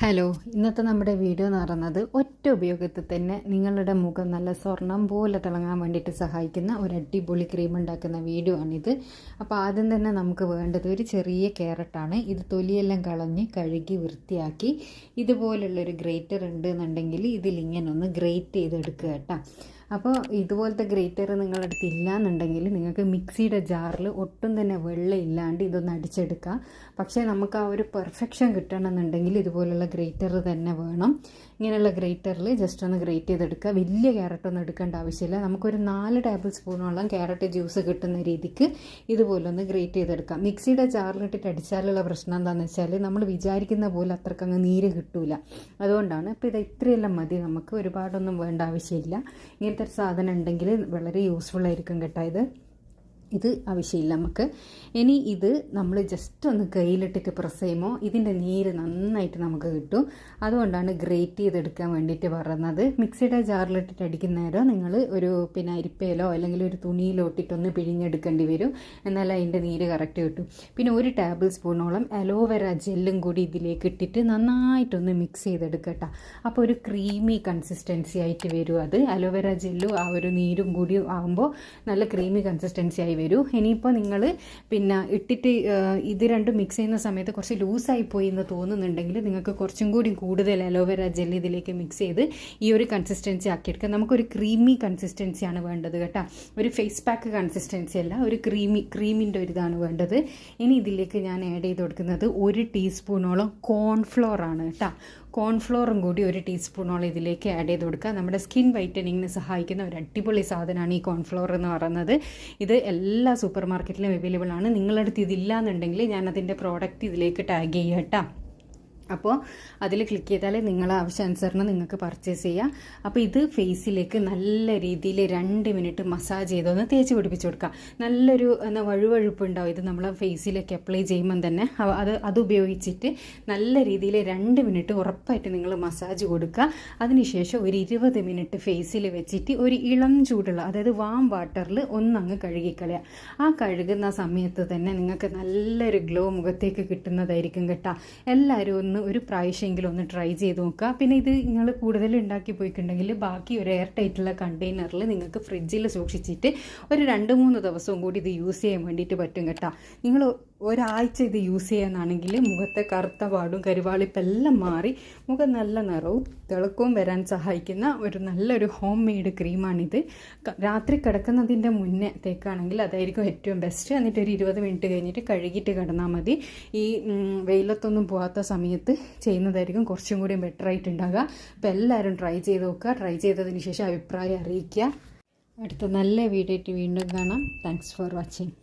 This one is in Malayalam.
ഹലോ, ഇന്നത്തെ നമ്മുടെ വീഡിയോ എന്ന് പറയുന്നത് ഒറ്റ ഉപയോഗത്തിൽ തന്നെ നിങ്ങളുടെ മുഖം നല്ല സ്വർണം പോലെ തിളങ്ങാൻ വേണ്ടിയിട്ട് സഹായിക്കുന്ന ഒരു അടിപൊളി ക്രീം ഉണ്ടാക്കുന്ന വീഡിയോ ആണിത്. അപ്പോൾ ആദ്യം തന്നെ നമുക്ക് വേണ്ടത് ഒരു ചെറിയ ക്യാരറ്റാണ്. ഇത് തൊലിയെല്ലാം കളഞ്ഞ് കഴുകി വൃത്തിയാക്കി ഇതുപോലുള്ളൊരു ഗ്രേറ്റർ ഉണ്ട് എന്നുണ്ടെങ്കിൽ ഇതിലിങ്ങനെ ഒന്ന് ഗ്രേറ്റ് ചെയ്തെടുക്കുക കേട്ടോ. അപ്പോൾ ഇതുപോലത്തെ ഗ്രേറ്റർ നിങ്ങളുടെ അടുത്ത് ഇല്ലയെന്നുണ്ടെങ്കിൽ നിങ്ങൾക്ക് മിക്സിയുടെ ജാറിൽ ഒട്ടും തന്നെ വെള്ളം ഇല്ലാണ്ട് ഇതൊന്ന് അടിച്ചെടുക്കാം. പക്ഷേ നമുക്ക് ആ ഒരു പെർഫെക്ഷൻ കിട്ടണമെന്നുണ്ടെങ്കിൽ ഇതുപോലുള്ള ഗ്രേറ്റർ തന്നെ വേണം. ഇങ്ങനെയുള്ള ഗ്രേറ്ററിൽ ജസ്റ്റ് ഒന്ന് ഗ്രേറ്റ് ചെയ്തെടുക്കുക. വലിയ ക്യാരറ്റൊന്നും എടുക്കേണ്ട ആവശ്യമില്ല. നമുക്കൊരു 4 ടേബിൾ സ്പൂണോളം ക്യാരറ്റ് ജ്യൂസ് കിട്ടുന്ന രീതിക്ക് ഇതുപോലൊന്ന് ഗ്രേറ്റ് ചെയ്തെടുക്കാം. മിക്സിയുടെ ജാറിലിട്ടിട്ട് അടിച്ചാലുള്ള പ്രശ്നം എന്താണെന്ന് വെച്ചാൽ നമ്മൾ വിചാരിക്കുന്ന പോലെ അത്രക്കങ്ങ് നീര് കിട്ടൂല. അതുകൊണ്ടാണ്. ഇപ്പോൾ ഇത് ഇത്രയെല്ലാം മതി, നമുക്ക് ഒരുപാടൊന്നും വേണ്ട ആവശ്യമില്ല. ഇങ്ങനത്തെ ഒരു സാധനം ഉണ്ടെങ്കിൽ വളരെ യൂസ്ഫുൾ ആയിരിക്കും കേട്ടോ. ഇത് ആവശ്യമില്ല നമുക്ക്. ഇനി ഇത് നമ്മൾ ജസ്റ്റ് ഒന്ന് കയ്യിലിട്ടിട്ട് പ്രസ് ചെയ്യുമ്പോൾ ഇതിൻ്റെ നീര് നന്നായിട്ട് നമുക്ക് കിട്ടും. അതുകൊണ്ടാണ് ഗ്രേറ്റ് ചെയ്തെടുക്കാൻ വേണ്ടിയിട്ട് പറയുന്നത്. മിക്സിയുടെ ജാറിലിട്ടിട്ട് അടിക്കുന്ന നേരം നിങ്ങൾ ഒരു അരിപ്പയിലോ അല്ലെങ്കിൽ ഒരു തുണിയിലോ ഇട്ടിട്ടൊന്ന് പിഴിഞ്ഞെടുക്കേണ്ടി വരും. എന്നാൽ അതിൻ്റെ നീര് കറക്റ്റ് കിട്ടും. പിന്നെ 1 ടേബിൾ സ്പൂണോളം അലോവേര ജെല്ലും കൂടി ഇതിലേക്ക് ഇട്ടിട്ട് നന്നായിട്ടൊന്ന് മിക്സ് ചെയ്തെടുക്കട്ടോ. അപ്പോൾ ഒരു ക്രീമി കൺസിസ്റ്റൻസി ആയിട്ട് വരും. അത് അലോവേര ജെല്ലും ആ ഒരു നീരും കൂടി ആകുമ്പോൾ നല്ല ക്രീമി കൺസിസ്റ്റൻസി ആയി വരൂ. ഇനിയിപ്പോൾ നിങ്ങൾ ഇട്ടിട്ട് ഇത് രണ്ടും മിക്സ് ചെയ്യുന്ന സമയത്ത് കുറച്ച് ലൂസായി പോയി എന്ന് തോന്നുന്നുണ്ടെങ്കിൽ നിങ്ങൾക്ക് കുറച്ചും കൂടി കൂടുതൽ അലോവേര ജെൽ ഇതിലേക്ക് മിക്സ് ചെയ്ത് ഈ ഒരു കൺസിസ്റ്റൻസി ആക്കിയെടുക്കുക. നമുക്കൊരു ക്രീമി കൺസിസ്റ്റൻസിയാണ് വേണ്ടത് കേട്ടോ. ഒരു ഫേസ് പാക്ക് കൺസിസ്റ്റൻസി അല്ല, ഒരു ക്രീമിൻ്റെ ഒരു ഇതാണ് വേണ്ടത്. ഇനി ഇതിലേക്ക് ഞാൻ ആഡ് ചെയ്ത് കൊടുക്കുന്നത് 1 ടീസ്പൂണോളം കോൺഫ്ലോർ ആണ് കേട്ടോ. കോൺഫ്ലോറും കൂടി 1 ടീസ്പൂണോളം ഇതിലേക്ക് ആഡ് ചെയ്ത് കൊടുക്കുക. നമ്മുടെ സ്കിൻ വൈറ്റനിങ്ങിന് സഹായിക്കുന്ന ഒരു അടിപൊളി സാധനമാണ് ഈ കോൺഫ്ലോർ എന്ന് പറയുന്നത്. ഇത് എല്ലാ സൂപ്പർ മാർക്കറ്റിലും അവൈലബിൾ ആണ്. നിങ്ങളുടെ അടുത്ത് ഇതില്ല എന്നുണ്ടെങ്കിൽ ഞാൻ അതിൻ്റെ പ്രോഡക്റ്റ് ഇതിലേക്ക് ടാഗ് ചെയ്യാം കേട്ടോ. അപ്പോൾ അതിൽ ക്ലിക്ക് ചെയ്താൽ നിങ്ങളെ ആവശ്യാനുസരണം നിങ്ങൾക്ക് പർച്ചേസ് ചെയ്യാം. അപ്പോൾ ഇത് ഫേസിലേക്ക് നല്ല രീതിയിൽ 2 മിനിറ്റ് മസാജ് ചെയ്തൊന്ന് തേച്ച് പിടിപ്പിച്ച് കൊടുക്കുക. നല്ലൊരു വഴുവഴുപ്പ് ഉണ്ടാവും ഇത് നമ്മൾ ഫേസിലേക്ക് അപ്ലൈ ചെയ്യുമ്പം തന്നെ. അത് ഉപയോഗിച്ചിട്ട് നല്ല രീതിയിൽ 2 മിനിറ്റ് ഉറപ്പായിട്ട് നിങ്ങൾ മസാജ് കൊടുക്കുക. അതിനുശേഷം ഒരു 20 മിനിറ്റ് ഫേസിൽ വെച്ചിട്ട് ഒരു ഇളം ചൂടുള്ള, അതായത് വാം വാട്ടറിൽ ഒന്നങ്ങ് കഴുകിക്കളയുക. ആ കഴുകുന്ന സമയത്ത് തന്നെ നിങ്ങൾക്ക് നല്ലൊരു ഗ്ലോ മുഖത്തേക്ക് കിട്ടുന്നതായിരിക്കും കേട്ടോ. എല്ലാവരും ഒരു പ്രാവശ്യമെങ്കിലും ഒന്ന് ട്രൈ ചെയ്ത് നോക്കുക. പിന്നെ ഇത് നിങ്ങൾ കൂടുതൽ ഉണ്ടാക്കി പോയിട്ടുണ്ടെങ്കിൽ ബാക്കി ഒരു എയർ ടൈറ്റുള്ള കണ്ടെയ്നറിൽ നിങ്ങൾക്ക് ഫ്രിഡ്ജിൽ സൂക്ഷിച്ചിട്ട് ഒരു 2-3 ദിവസവും കൂടി ഇത് യൂസ് ചെയ്യാൻ വേണ്ടിയിട്ട് പറ്റും കേട്ടോ. നിങ്ങൾ ഒരാഴ്ച ഇത് യൂസ് ചെയ്യാനാണെങ്കിൽ മുഖത്തെ കറുത്ത പാടും കരുവാളിപ്പെല്ലാം മാറി മുഖം നല്ല നിറവും തിളക്കവും വരാൻ സഹായിക്കുന്ന നല്ലൊരു ഹോം മെയ്ഡ് ക്രീമാണിത്. രാത്രി കിടക്കുന്നതിൻ്റെ മുന്നേ തേക്കാണെങ്കിൽ അതായിരിക്കും ഏറ്റവും ബെസ്റ്റ്. എന്നിട്ട് ഒരു 20 മിനിറ്റ് കഴിഞ്ഞിട്ട് കഴുകിയിട്ട് കിടന്നാൽ മതി. ഈ വെയിലത്തൊന്നും പോകാത്ത സമയത്ത് ചെയ്യുന്നതായിരിക്കും കുറച്ചും കൂടി ബെറ്റർ ആയിട്ടുണ്ടാകുക. അപ്പോൾ എല്ലാവരും ട്രൈ ചെയ്ത് നോക്കുക. ട്രൈ ചെയ്തതിന് ശേഷം അഭിപ്രായം അറിയിക്കുക. അടുത്ത നല്ല വീഡിയോ ആയിട്ട് വീണ്ടും കാണാം. Thanks for watching.